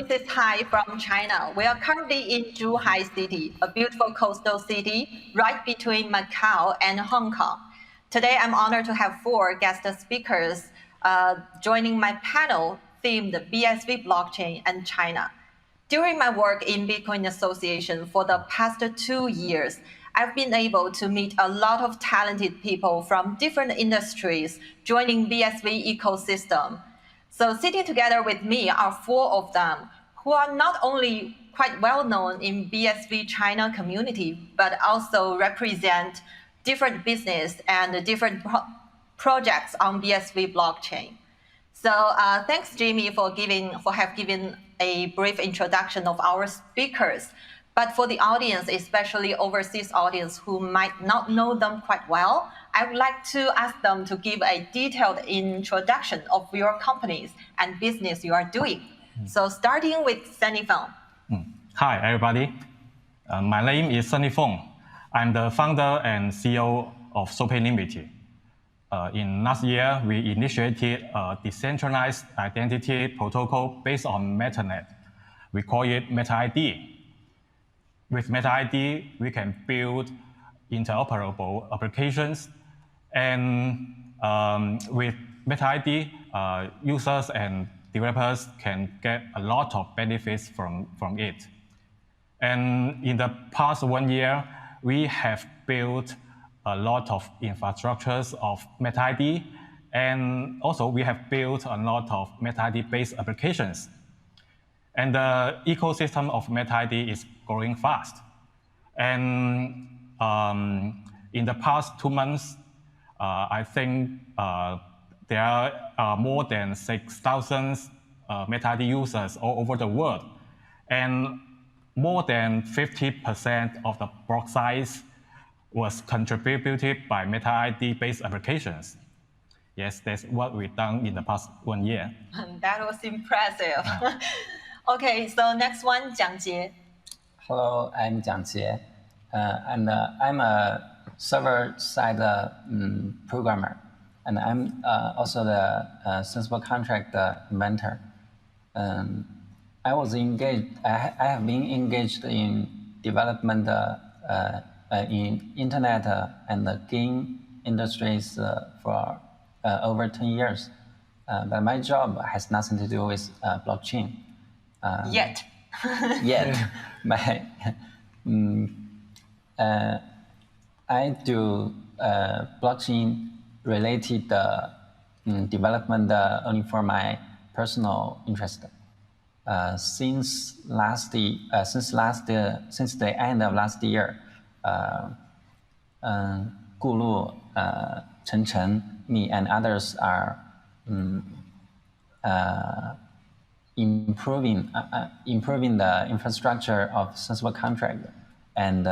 this is Hai from China. We are currently in Zhuhai City, a beautiful coastal city right between Macau and Hong Kong. Today, I'm honored to have 4 guest speakers joining my panel themed BSV Blockchain and China. During my work in Bitcoin Association for the past 2 years, I've been able to meet a lot of talented people from different industries joining BSV ecosystem. So sitting together with me are 4 of them who are not only quite well known in BSV China community, but also represent different business and different projects on BSV blockchain. So thanks, Jamie, for have given a brief introduction of our speakers. But for the audience, especially overseas audience who might not know them quite well, I would like to ask them to give a detailed introduction of your companies and business you are doing. So starting with Sunny Fung. Hi, everybody. My name is Sunny Fung. I'm the founder and CEO of ShowPay Limited. In last year, we initiated a decentralized identity protocol based on MetaNet. We call it MetaID. With MetaID, we can build interoperable applications. And with MetaID, users and developers can get a lot of benefits from it. And in the past 1 year, we have built a lot of infrastructures of MetaID, and also we have built a lot of MetaID-based applications. And the ecosystem of MetaID is growing fast. And in the past 2 months, I think there are more than 6,000 MetaID users all over the world. And more than 50% of the block size was contributed by MetaID-based applications. Yes, that's what we've done in the past 1 year. That was impressive. Okay, so next one, Jiang Jie. Hello, I'm Jiang Jie, and I'm a server-side programmer, and I'm also the sensible contract inventor. I have been engaged in development in internet and the game industries for over 10 years, but my job has nothing to do with blockchain. Yet. I do blockchain-related development only for my personal interest. Since the end of last year, Gulu, Chen, me, and others are improving the infrastructure of sensible contract and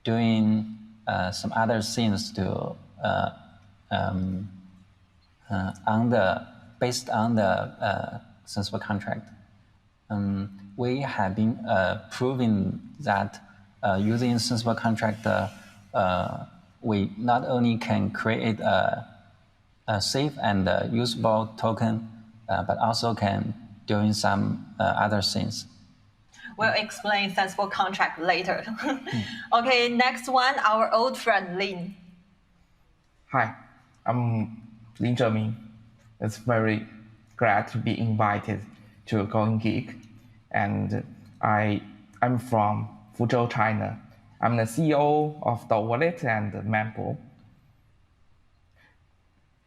doing some other things to based on the sensible contract. We have been proving that using sensible contract, we not only can create a safe and usable token, but also can doing some other things. We'll explain sensible contract later. Okay, next one, our old friend Lin. Hi, I'm Lin Zheming. It's very glad to be invited to Going Geek, and I'm from Fuzhou, China. I'm the CEO of DotWallet and Mempool.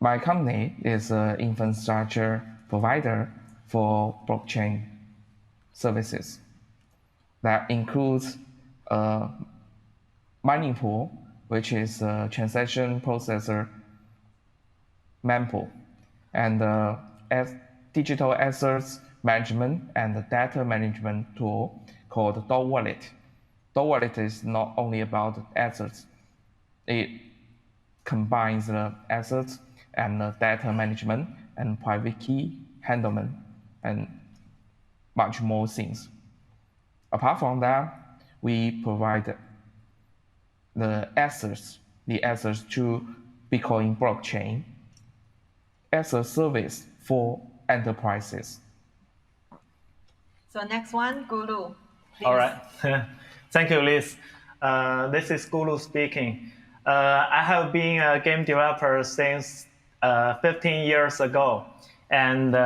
My company is an infrastructure provider for blockchain services. That includes a mining pool, which is a transaction processor Mempool, and digital assets management and data management tool called DotWallet. DotWallet is not only about assets. It combines the assets and the data management and private key handlement and much more things. Apart from that, we provide the assets to Bitcoin blockchain as a service for enterprises. So next one, Gulu. Please. All right. Thank you, Liz. This is Gulu speaking. I have been a game developer since 15 years ago. And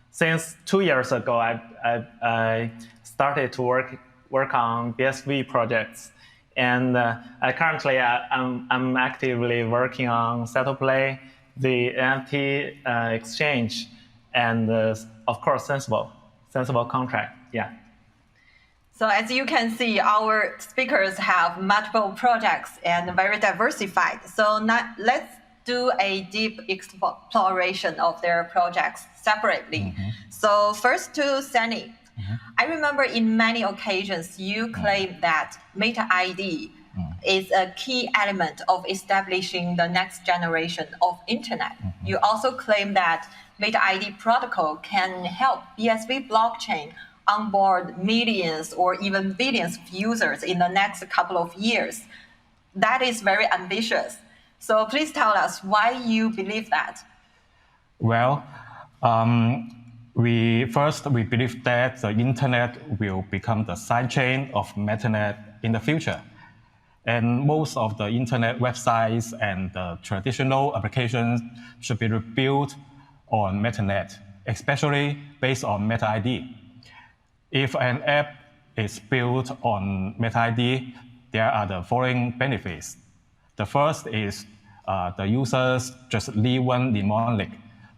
since 2 years ago, I started to work on BSV projects. And currently, I'm actively working on SettlePlay, the NFT exchange, and of course, sensible contract. Yeah. So as you can see, our speakers have multiple projects and very diversified. So now let's do a deep exploration of their projects separately. So first to Sunny. I remember in many occasions you claim that Meta ID is a key element of establishing the next generation of internet. You also claim that Meta ID protocol can help BSV blockchain onboard millions or even billions of users in the next couple of years. That is very ambitious. So please tell us why you believe that. Well, we believe that the internet will become the sidechain of MetaNet in the future. And most of the internet websites and the traditional applications should be rebuilt on MetaNet, especially based on Meta ID. If an app is built on Meta ID, there are the following benefits. The first is the users just leave one mnemonic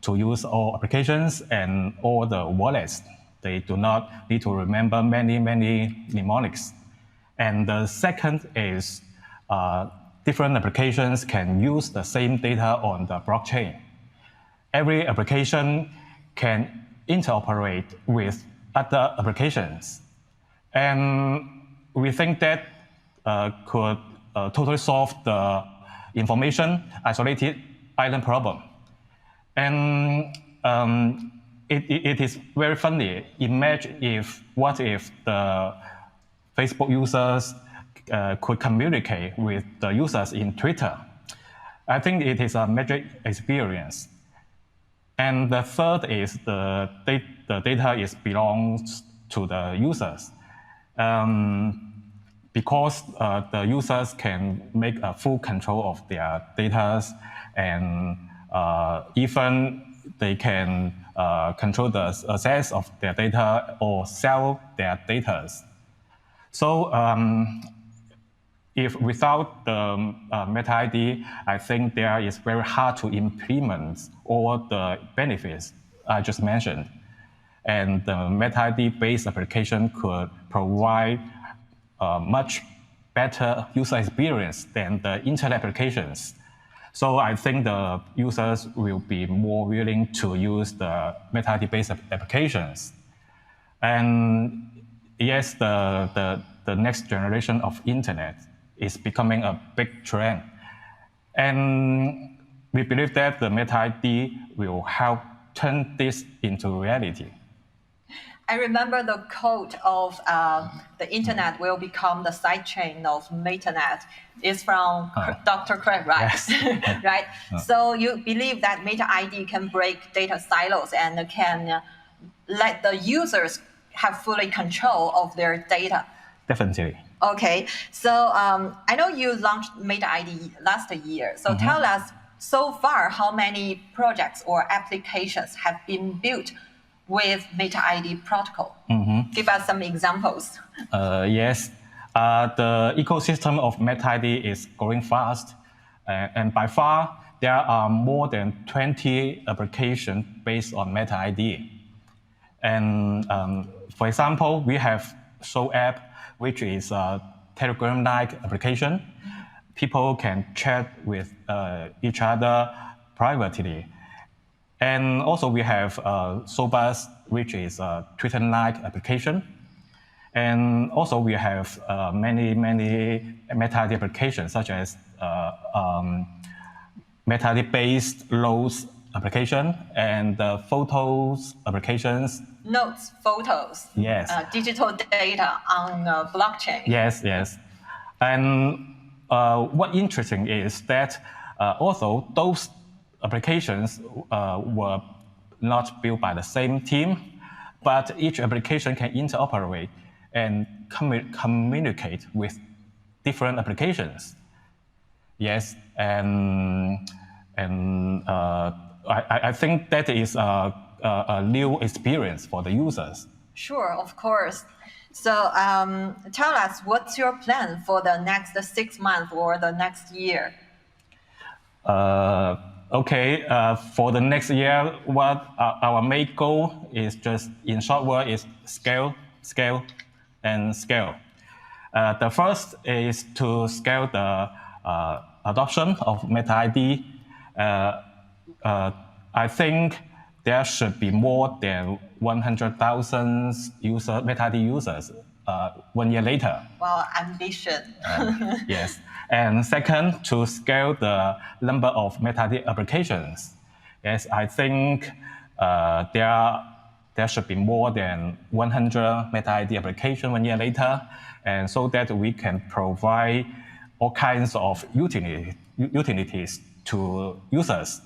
to use all applications and all the wallets. They do not need to remember many mnemonics. And the second is different applications can use the same data on the blockchain. Every application can interoperate with other applications. And we think that could totally solve the information isolated island problem. And it is very funny. Imagine what if the Facebook users could communicate with the users in Twitter. I think it is a magic experience. And the third is the data belongs to the users. Because the users can make a full control of their data, and even they can control the access of their data or sell their data. So if without the Meta ID, I think there is very hard to implement all the benefits I just mentioned. And the Meta ID-based application could provide much better user experience than the internet applications. So I think the users will be more willing to use the Meta ID-based applications. And yes, the next generation of internet is becoming a big trend. And we believe that the Meta ID will help turn this into reality. I remember the quote of the internet will become the sidechain of MetaNet is from Dr. Craig, right? Yes. Right? So you believe that Meta ID can break data silos and can let the users have fully control of their data. Definitely. Okay, so I know you launched Meta ID last year. So tell us, so far, how many projects or applications have been built with Meta ID protocol? Give us some examples. Yes, the ecosystem of Meta ID is growing fast. And by far, there are more than 20 applications based on Meta ID. And for example, we have Show app, which is a Telegram-like application. People can chat with each other privately. And also we have ShowPay, which is a Twitter-like application. And also we have many Meta ID applications, such as Meta ID-based Notes application and Photos applications. Notes, photos, Yes. Digital data on blockchain. Yes. And what interesting is that although those applications were not built by the same team, but each application can interoperate and communicate with different applications. Yes, and I think that is a new experience for the users. Sure, of course. So tell us, what's your plan for the next 6 months or the next year? Okay, for the next year, what our main goal is just, in short word, is scale, scale, and scale. The first is to scale the adoption of MetaID. I think there should be more than 100,000 MetaID users 1 year later. Well, ambition. Yes. And second, to scale the number of MetaID applications. Yes, I think there should be more than 100 MetaID applications 1 year later, and so that we can provide all kinds of utilities to users.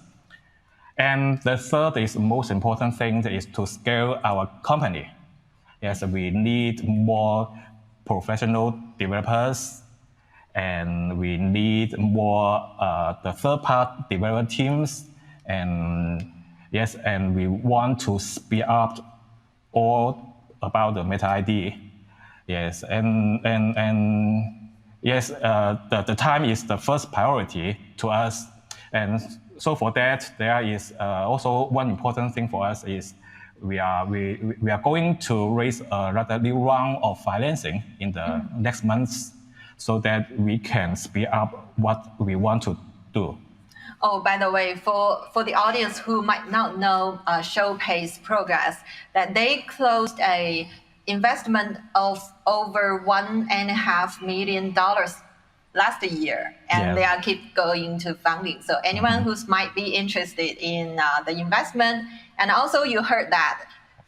And the third is most important thing is to scale our company. Yes, we need more professional developers, and we need more the third-party developer teams, and yes, and we want to speed up all about the MetaID. Yes, and yes, the time is the first priority to us, and so for that, there is also one important thing for us is we are going to raise another new round of financing in the next months, so that we can speed up what we want to do. Oh, by the way, for the audience who might not know ShowPay's progress, that they closed a investment of over $1.5 million last year, and they are keep going to funding. So anyone who's might be interested in the investment, and also you heard that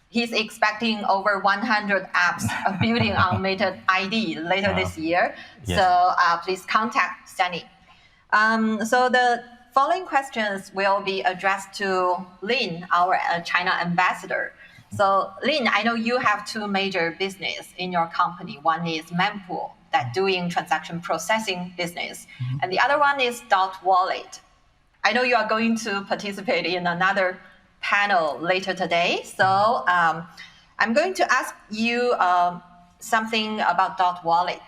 he's expecting over 100 apps building on MetaID later this year. Yes. So please contact Sunny. So the following questions will be addressed to Lin, our China ambassador. So Lin, I know you have two major business in your company. One is mempool, that doing transaction processing business, and the other one is DotWallet. I know you are going to participate in another panel later today, so I'm going to ask you something about DotWallet.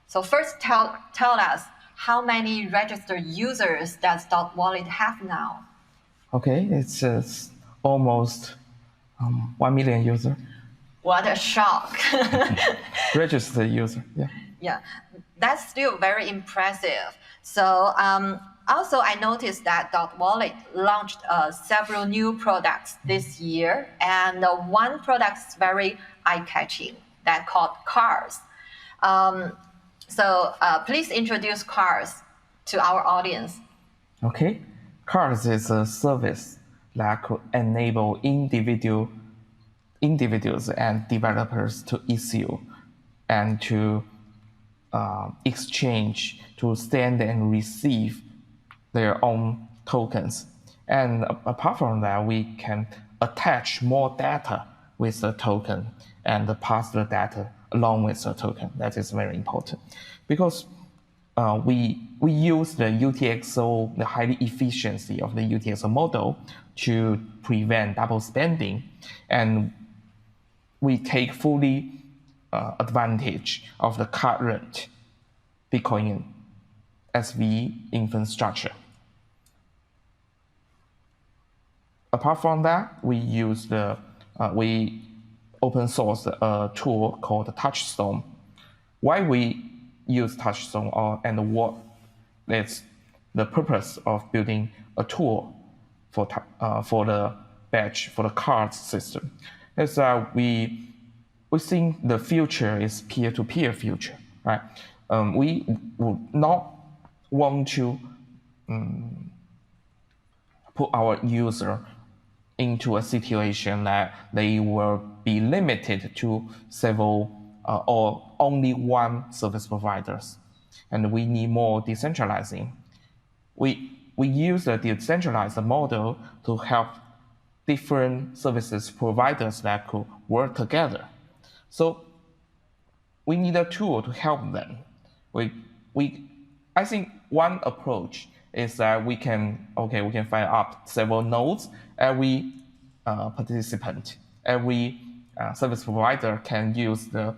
So first, tell us, how many registered users does DotWallet have now? Okay, it's almost 1 million user. What a shock. Registered user, yeah. Yeah, that's still very impressive. So also I noticed that DotWallet launched several new products this year, and one product is very eye-catching, that called Cars. So please introduce Cars to our audience. Okay, Cars is a service that could enable individuals and developers to issue and to exchange, to send and receive their own tokens. And apart from that, we can attach more data with the token and pass the data along with the token. That is very important, because we use the UTXO, the high efficiency of the UTXO model to prevent double spending, and we take fully advantage of the current Bitcoin SV infrastructure. Apart from that, we use we open source a tool called Touchstone. Why we use Touchstone, and what is the purpose of building a tool for the batch, for the cards system, is that we think the future is peer-to-peer future, right? We would not want to put our user into a situation that they will be limited to several or only one service providers, and we need more decentralizing. We use the decentralized model to help different services providers that could work together. So we need a tool to help them. I think one approach is that we can fire up several nodes. Every participant, every service provider can use the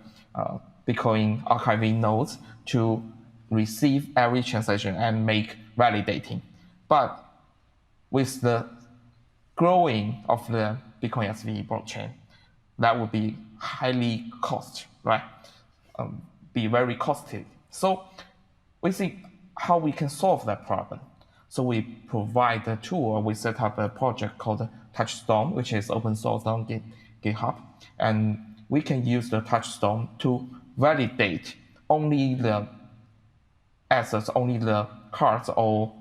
Bitcoin archiving nodes to receive every transaction and make validating. But with the growing of the Bitcoin SV blockchain, that would be highly cost, right? Be very costly. So we think how we can solve that problem. So we provide a tool. We set up a project called Touchstone, which is open source on GitHub, and we can use the Touchstone to validate only the assets, only the cards or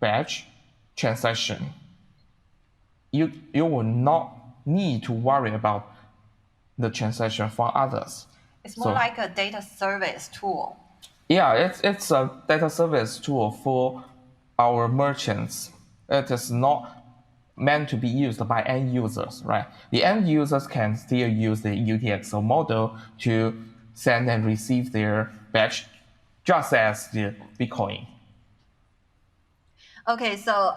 badge transaction. You will not need to worry about the transaction for others. It's more like a data service tool. Yeah, it's a data service tool for our merchants. It is not meant to be used by end users, right? The end users can still use the UTXO model to send and receive their batch, just as the Bitcoin. Okay, so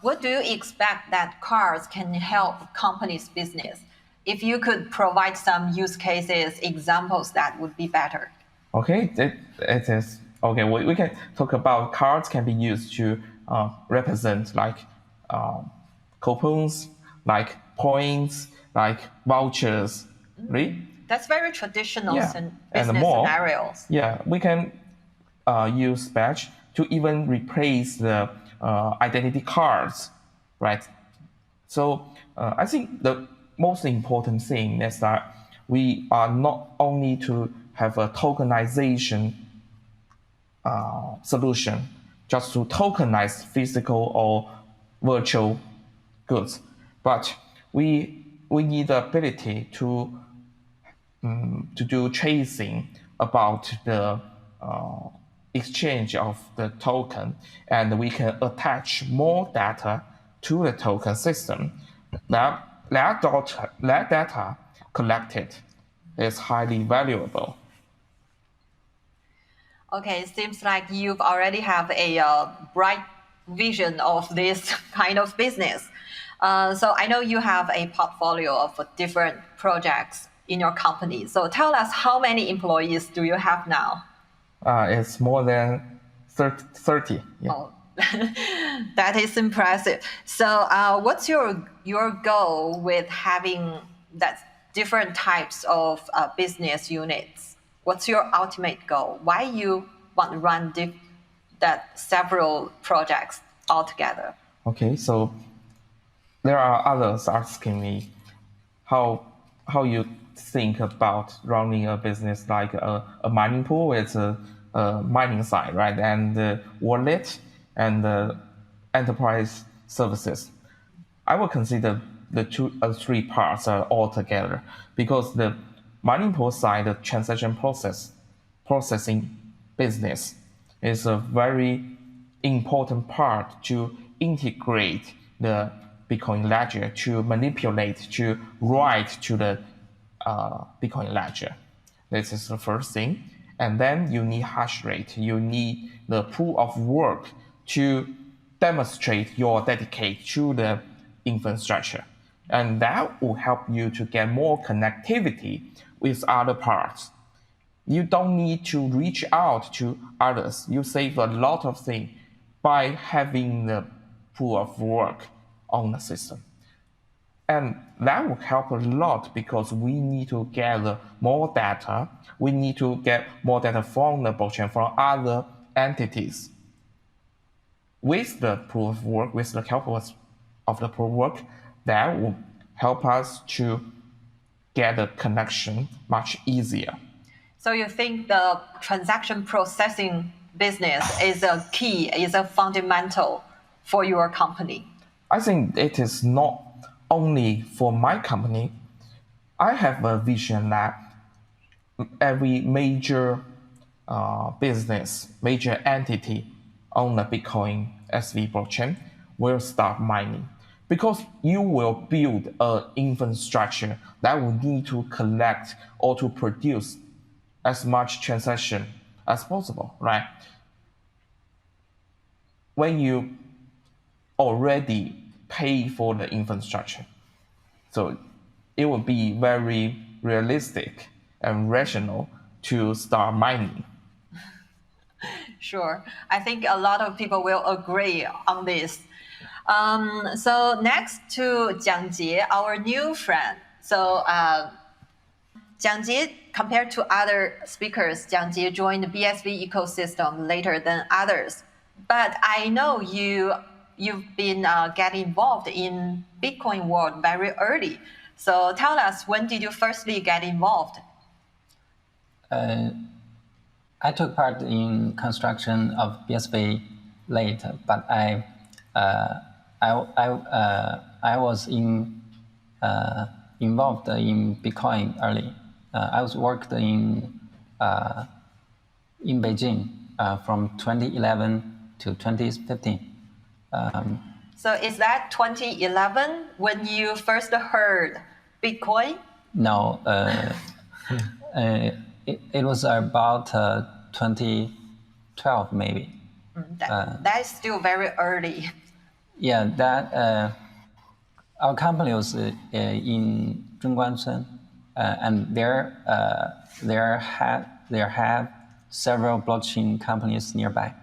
what do you expect that cards can help companies' business? If you could provide some use cases, examples, that would be better. Okay, it is. Okay, we can talk about cards can be used to represent like coupons, like points, like vouchers, right? That's very traditional business more, scenarios. Yeah, we can use badge to even replace the identity cards, right? So I think the most important thing is that we are not only to have a tokenization solution, just to tokenize physical or virtual goods, but we need the ability to do tracing about the exchange of the token, and we can attach more data to the token system. That data collected is highly valuable. Okay, it seems like you've already have a bright vision of this kind of business. So I know you have a portfolio of different projects in your company. So tell us, how many employees do you have now? It's more than 30. Yeah. Oh, that is impressive. So what's your goal with having that different types of business units? What's your ultimate goal? Why you want to run that several projects all together? Okay, so there are others asking me how you think about running a business like a mining pool. It's a mining side, right? And the wallet and the enterprise services. I will consider the three parts all together, because the mining pool side, the transaction processing business, is a very important part to integrate the Bitcoin ledger, to manipulate, to write to the Bitcoin ledger. This is the first thing. And then you need hash rate. You need the proof of work to demonstrate your dedication to the infrastructure. And that will help you to get more connectivity with other parts. You don't need to reach out to others. You save a lot of things by having the proof of work on the system. And that will help a lot, because we need to gather more data. We need to get more data from the blockchain, from other entities. With the proof of work, with the help of the proof of work, that will help us to get the connection much easier. So you think the transaction processing business is a key, is a fundamental for your company? I think it is not only for my company. I have a vision that every major business, major entity on the Bitcoin SV blockchain will start mining, because you will build an infrastructure that will need to collect or to produce as much transaction as possible, right? When you already pay for the infrastructure, so it will be very realistic and rational to start mining. Sure. I think a lot of people will agree on this. So next to Jiang Jie, our new friend. So Jiang Jie, compared to other speakers, Jiang Jie joined the BSV ecosystem later than others. But I know you've been getting involved in Bitcoin world very early. So tell us, when did you firstly get involved? I took part in construction of BSV late, but I was involved in Bitcoin early. I was worked in Beijing from 2011 to 2015. So is that 2011 when you first heard Bitcoin? No, it was about 2012 maybe. That is still very early. Yeah, that our company was in Zhongguancun, and there had several blockchain companies nearby.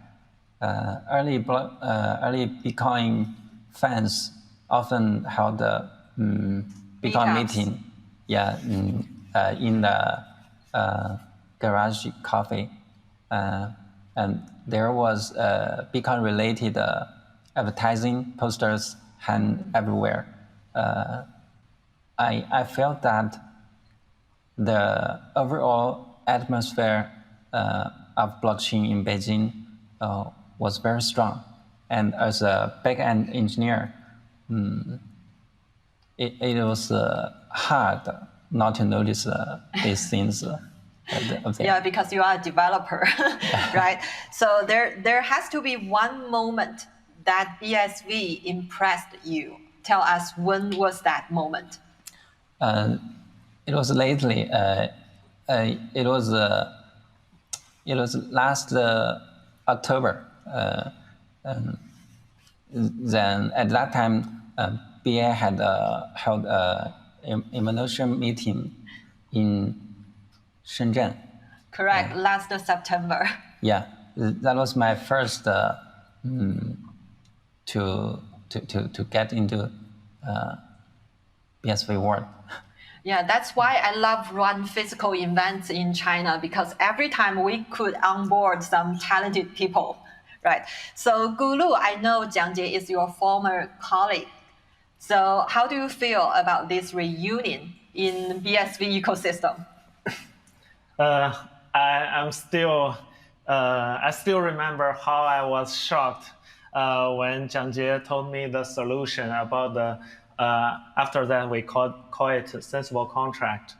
Early Bitcoin fans often held a Bitcoin meeting, in the garage coffee, and there was Bitcoin-related advertising posters hung everywhere. I felt that the overall atmosphere of blockchain in Beijing was very strong, and as a back-end engineer, it was hard not to notice these things. Yeah, because you are a developer, right? So there has to be one moment that BSV impressed you. Tell us, when was that moment? It was lately. It was last October. Then at that time, BA had held a evaluation meeting in Shenzhen. Correct, last September. Yeah, that was my first to get into BSV world. Yeah, that's why I love run physical events in China, because every time we could onboard some talented people, right? So Gulu, I know Jiang Jie is your former colleague. So how do you feel about this reunion in BSV ecosystem? I still remember how I was shocked when Jiang Jie told me the solution about the. After that, we call it sensible contract.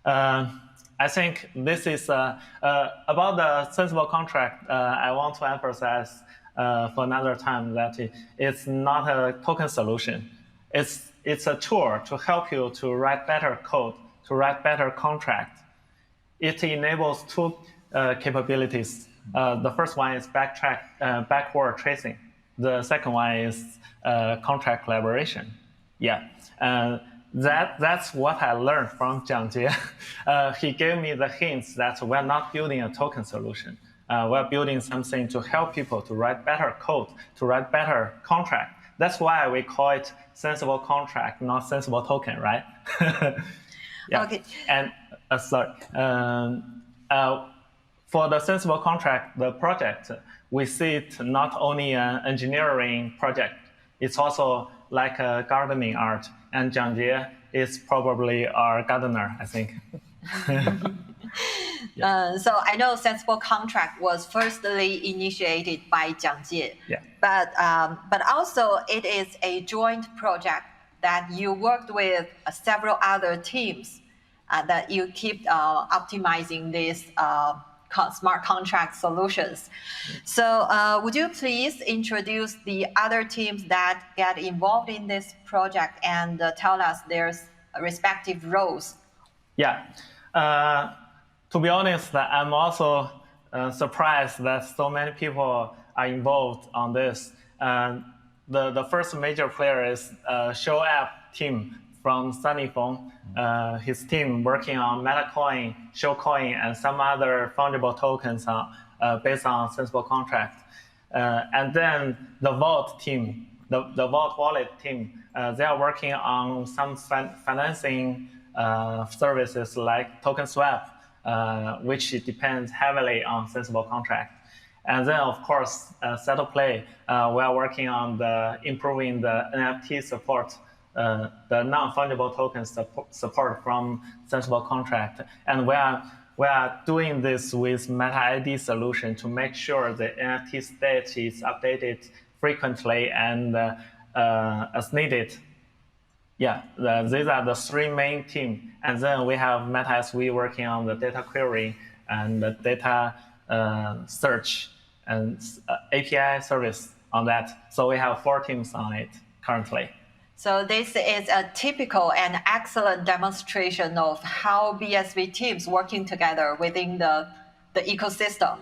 I think this is about the sensible contract. I want to emphasize for another time that it's not a token solution. It's a tool to help you to write better code, to write better contract. It enables two capabilities. The first one is backward tracing. The second one is contract collaboration. Yeah, that's what I learned from Jiang Jie. He gave me the hints that we're not building a token solution. We're building something to help people to write better code, to write better contract. That's why we call it sensible contract, not sensible token, right? Yeah. Okay. And for the sensible contract, the project, we see it not only an engineering project, it's also like a gardening art. And Jiang Jie is probably our gardener, I think. So I know sensible contract was firstly initiated by Jiang Jie, but also it is a joint project that you worked with several other teams that you keep optimizing this smart contract solutions. So would you please introduce the other teams that get involved in this project and tell us their respective roles? Yeah. To be honest, I'm also surprised that so many people are involved on this. The first major player is Show App team from Sunny Fung. His team working on MetaCoin, ShowCoin, and some other fungible tokens based on sensible contract. And then the Vault team, the Vault Wallet team, they are working on some financing services like token swap, which depends heavily on sensible contract. And then, of course, Settle Play, we are working on improving the NFT support, the non-fungible token support from sensible contract. And we are doing this with MetaID solution to make sure the NFT state is updated frequently and as needed. Yeah, these are the three main teams. And then we have MetaSV working on the data query and the data search and API service on that. So we have 4 teams on it currently. So this is a typical and excellent demonstration of how BSV teams working together within the ecosystem.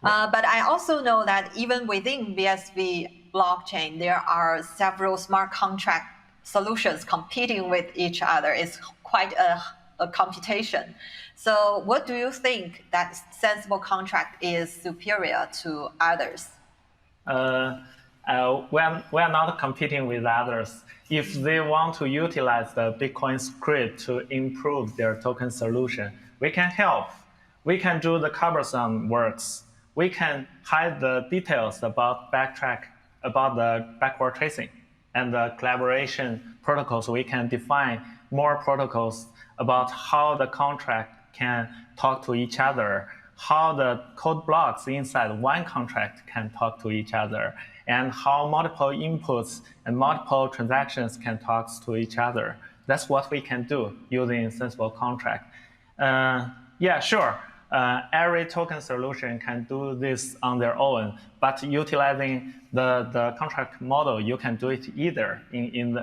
But I also know that even within BSV blockchain, there are several smart contract solutions competing with each other. It's quite a competition. So what do you think that sensible contract is superior to others? We're not competing with others. If they want to utilize the Bitcoin script to improve their token solution, we can help. We can do the cumbersome works. We can hide the details about backtrack, about the backward tracing, and the collaboration protocols. We can define more protocols about how the contract can talk to each other, how the code blocks inside one contract can talk to each other, and how multiple inputs and multiple transactions can talk to each other. That's what we can do using sensible contract. Yeah, sure. Every token solution can do this on their own, but utilizing the contract model, you can do it either in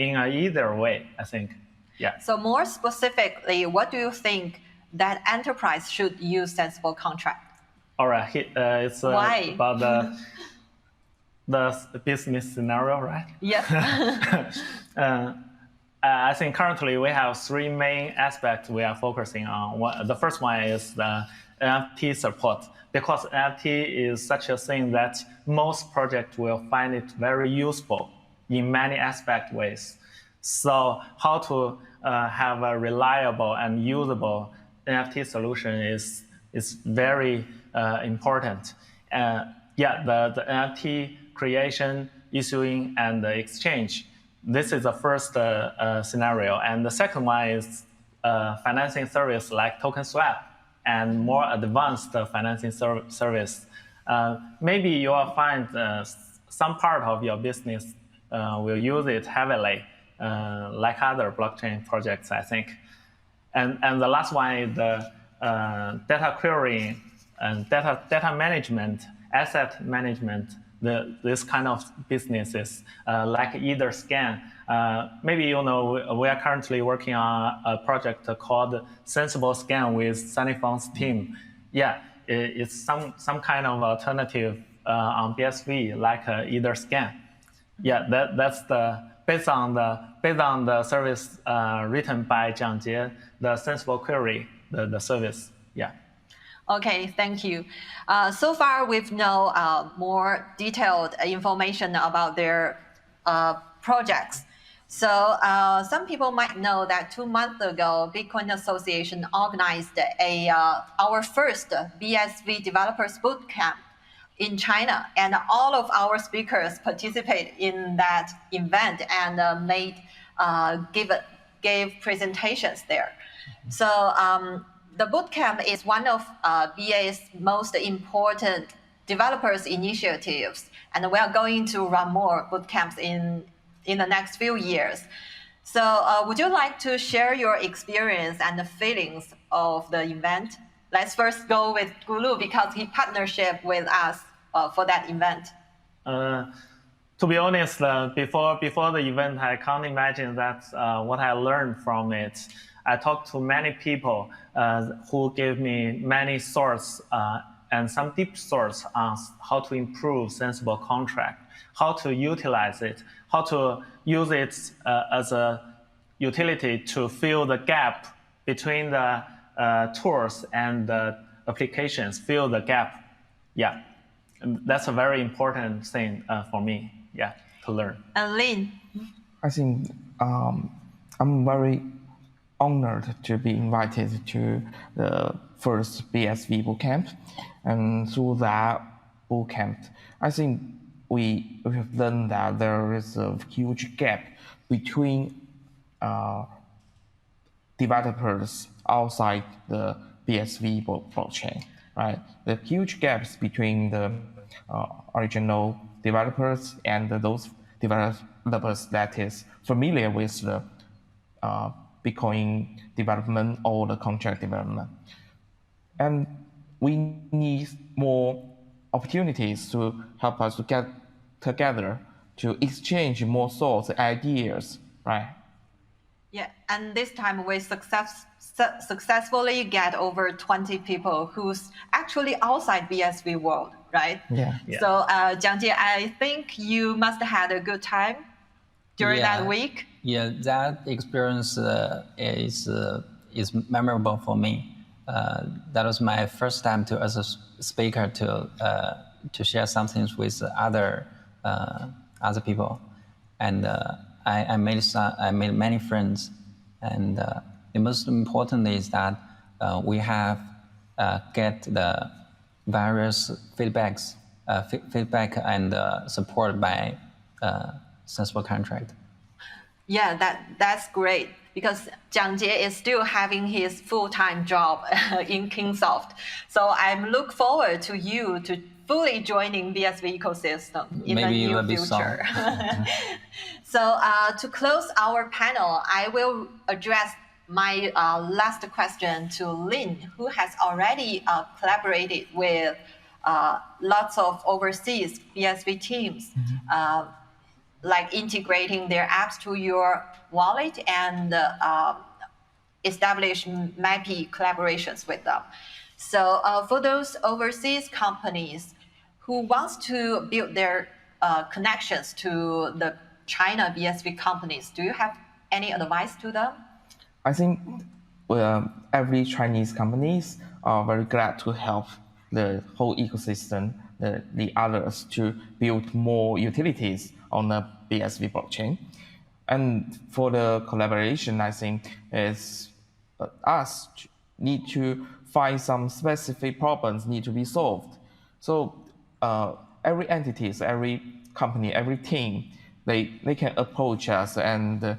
either way, I think. Yeah. So more specifically, what do you think that enterprise should use sensible contract? All right, it's Why? about the business scenario, right? Yeah. I think currently we have 3 main aspects we are focusing on. The first one is the NFT support, because NFT is such a thing that most projects will find it very useful in many ways. So how to have a reliable and usable NFT solution is very important. Yeah, the NFT creation, issuing, and the exchange. This is the first scenario. And the second one is financing service like token swap and more advanced financing service. Maybe you will find some part of your business will use it heavily, like other blockchain projects, I think. And the last one is the data querying and data management, asset management, this kind of businesses like either scan. Maybe you know we are currently working on a project called Sensible Scan with Sunny Fung's team. Yeah, it's some kind of alternative on BSV like either scan. Yeah, that's based on the service written by Jiang Jie, the Sensible Query, the service. Yeah. Okay, thank you. So far, we've known more detailed information about their projects. So some people might know that 2 months ago, Bitcoin Association organized our first BSV Developers Bootcamp in China, and all of our speakers participated in that event and gave presentations there. So the bootcamp is one of BA's most important developers initiatives, and we are going to run more bootcamps in the next few years. So would you like to share your experience and the feelings of the event? Let's first go with Gulu because he partnership with us for that event. To be honest, before the event, I can't imagine that what I learned from it. I talked to many people who gave me many sources and some deep sources on how to improve sensible contract, how to utilize it, how to use it as a utility to fill the gap between the tools and the applications, fill the gap. Yeah, and that's a very important thing for me. Yeah, to learn. And Lin? I think I'm very honored to be invited to the first BSV bootcamp, and through that bootcamp, I think we have learned that there is a huge gap between developers outside the BSV blockchain, right? The huge gaps between the original developers and those developers that is familiar with the Bitcoin development or the contract development. And we need more opportunities to help us to get together, to exchange more thoughts, ideas, right? Yeah, and this time we successfully get over 20 people who's actually outside BSV world, right? Yeah. So Jiang Jie, I think you must have had a good time during that week. Yeah, that experience is memorable for me. That was my first time as a speaker to share something with other people, and I made many friends, and the most important is that we have get the various feedback and support by sensible contract. Yeah, that's great because Jiang Jie is still having his full-time job in Kingsoft. So I'm look forward to you to fully joining BSV ecosystem in the near future. So to close our panel, I will address my last question to Lin, who has already collaborated with lots of overseas BSV teams, like integrating their apps to your wallet and establish MAPI collaborations with them. So for those overseas companies who wants to build their connections to the China BSV companies, do you have any advice to them? I think every Chinese companies are very glad to help the whole ecosystem, the others, to build more utilities on the BSV blockchain. And for the collaboration, I think is us need to find some specific problems need to be solved. So every entities, every company, every team, they can approach us and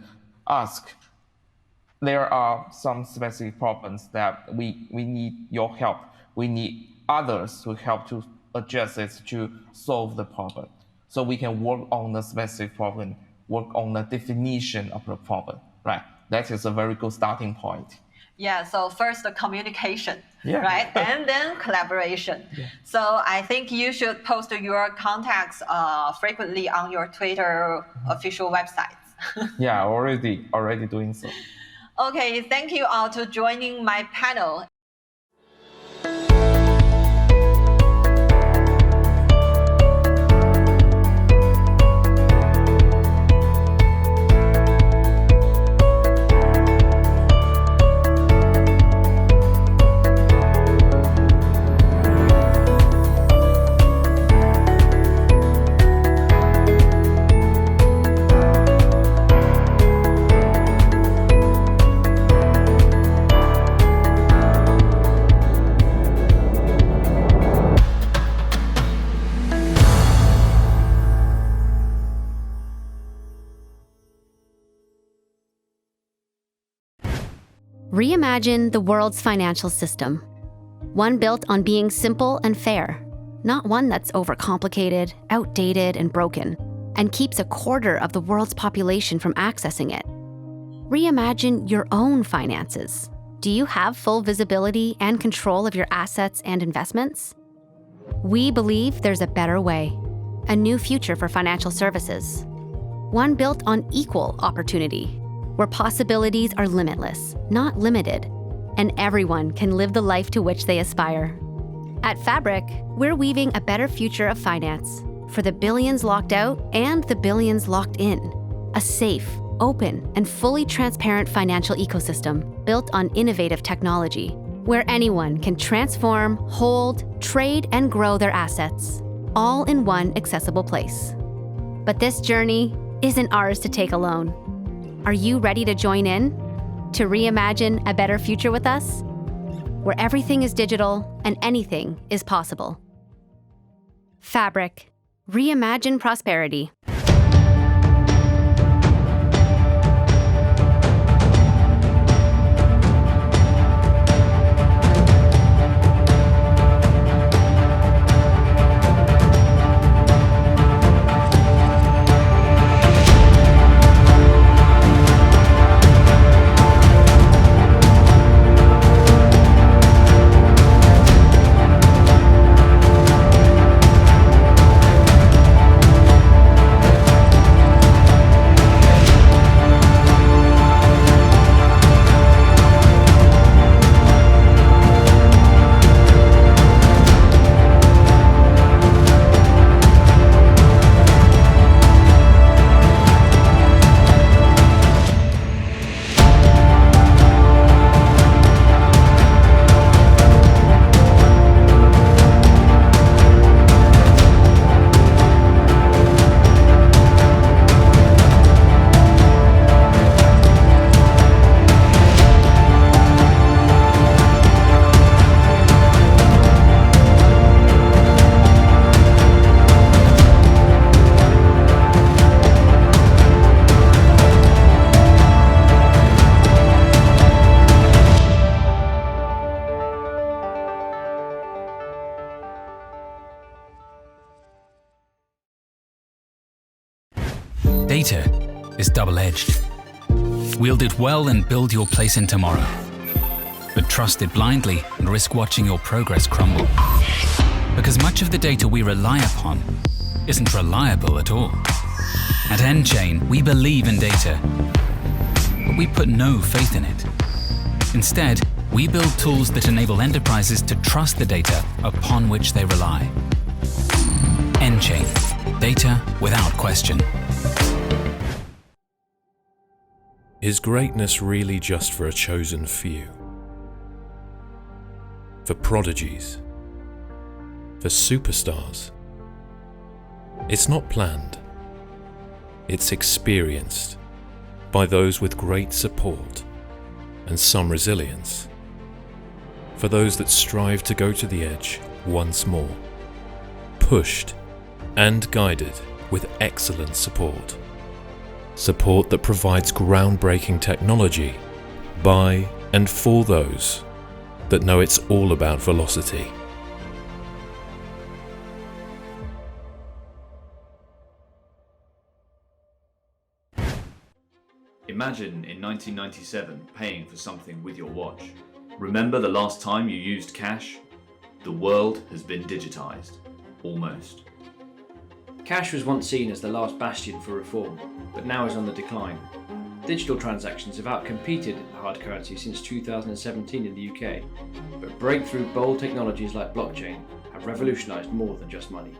ask, there are some specific problems that we need your help. We need others to help to address it, to solve the problem. So we can work on the specific problem, work on the definition of the problem, right? That is a very good starting point. Yeah, so first the communication, Yeah. right? And then collaboration. Yeah. So I think you should post your contacts frequently on your Twitter official websites. Yeah, already doing so. Okay, thank you all to joining my panel. Reimagine the world's financial system. One built on being simple and fair, not one that's overcomplicated, outdated, and broken, and keeps a quarter of the world's population from accessing it. Reimagine your own finances. Do you have full visibility and control of your assets and investments? We believe there's a better way, a new future for financial services. One built on equal opportunity, where possibilities are limitless, not limited, and everyone can live the life to which they aspire. At Fabric, we're weaving a better future of finance for the billions locked out and the billions locked in. A safe, open, and fully transparent financial ecosystem built on innovative technology, where anyone can transform, hold, trade, and grow their assets, all in one accessible place. But this journey isn't ours to take alone. Are you ready to join in? To reimagine a better future with us? Where everything is digital and anything is possible. Fabric. Reimagine prosperity. Data is double-edged. Wield it well and build your place in tomorrow. But trust it blindly and risk watching your progress crumble. Because much of the data we rely upon isn't reliable at all. At nChain, we believe in data, but we put no faith in it. Instead, we build tools that enable enterprises to trust the data upon which they rely. nChain, data without question. Is greatness really just for a chosen few? For prodigies? For superstars? It's not planned. It's experienced by those with great support and some resilience. For those that strive to go to the edge once more, pushed and guided with excellent support. Support that provides groundbreaking technology by and for those that know it's all about velocity. Imagine in 1997 paying for something with your watch. Remember the last time you used cash? The world has been digitized. Almost. Cash was once seen as the last bastion for reform, but now is on the decline. Digital transactions have outcompeted hard currency since 2017 in the UK, but breakthrough bold technologies like blockchain have revolutionized more than just money.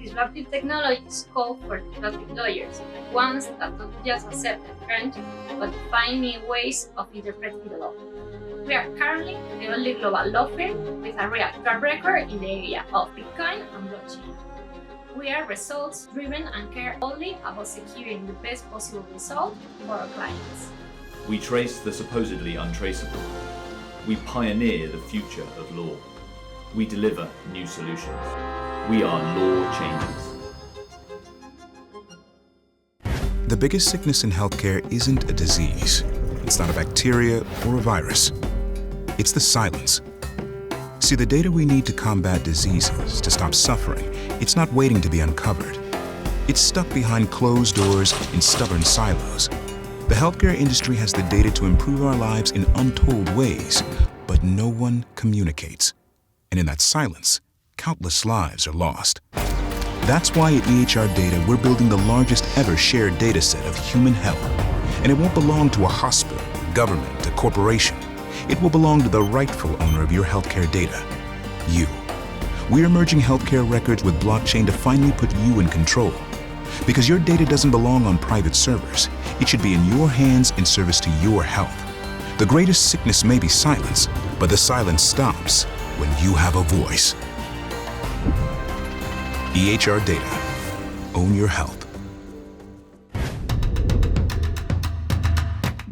Disruptive technologies call for disruptive lawyers, ones that don't just accept and grant, but find new ways of interpreting the law. We are currently the only global law firm with a real track record in the area of Bitcoin and blockchain. We are results-driven and care only about securing the best possible result for our clients. We trace the supposedly untraceable. We pioneer the future of law. We deliver new solutions. We are law changers. The biggest sickness in healthcare isn't a disease. It's not a bacteria or a virus. It's the silence. See, the data we need to combat diseases, to stop suffering, it's not waiting to be uncovered. It's stuck behind closed doors in stubborn silos. The healthcare industry has the data to improve our lives in untold ways, but no one communicates. And in that silence, countless lives are lost. That's why at EHR Data, we're building the largest ever shared data set of human health. And it won't belong to a hospital, government, a corporation. It will belong to the rightful owner of your healthcare data, you. We're merging healthcare records with blockchain to finally put you in control. Because your data doesn't belong on private servers. It should be in your hands in service to your health. The greatest sickness may be silence, but the silence stops when you have a voice. EHR Data. Own your health.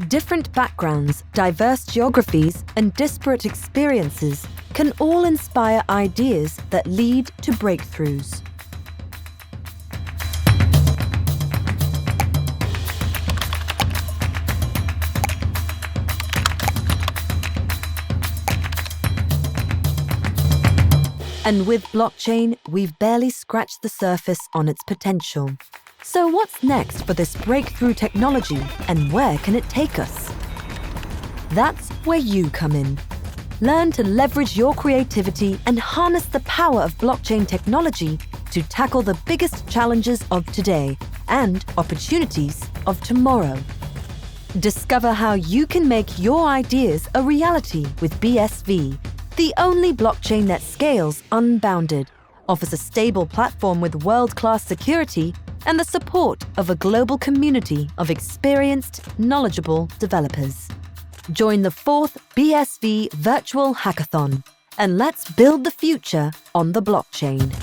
Different backgrounds, diverse geographies, and disparate experiences can all inspire ideas that lead to breakthroughs. And with blockchain, we've barely scratched the surface on its potential. So what's next for this breakthrough technology, and where can it take us? That's where you come in. Learn to leverage your creativity and harness the power of blockchain technology to tackle the biggest challenges of today and opportunities of tomorrow. Discover how you can make your ideas a reality with BSV, the only blockchain that scales unbounded, offers a stable platform with world-class security, and the support of a global community of experienced, knowledgeable developers. Join the 4th BSV Virtual Hackathon, and let's build the future on the blockchain.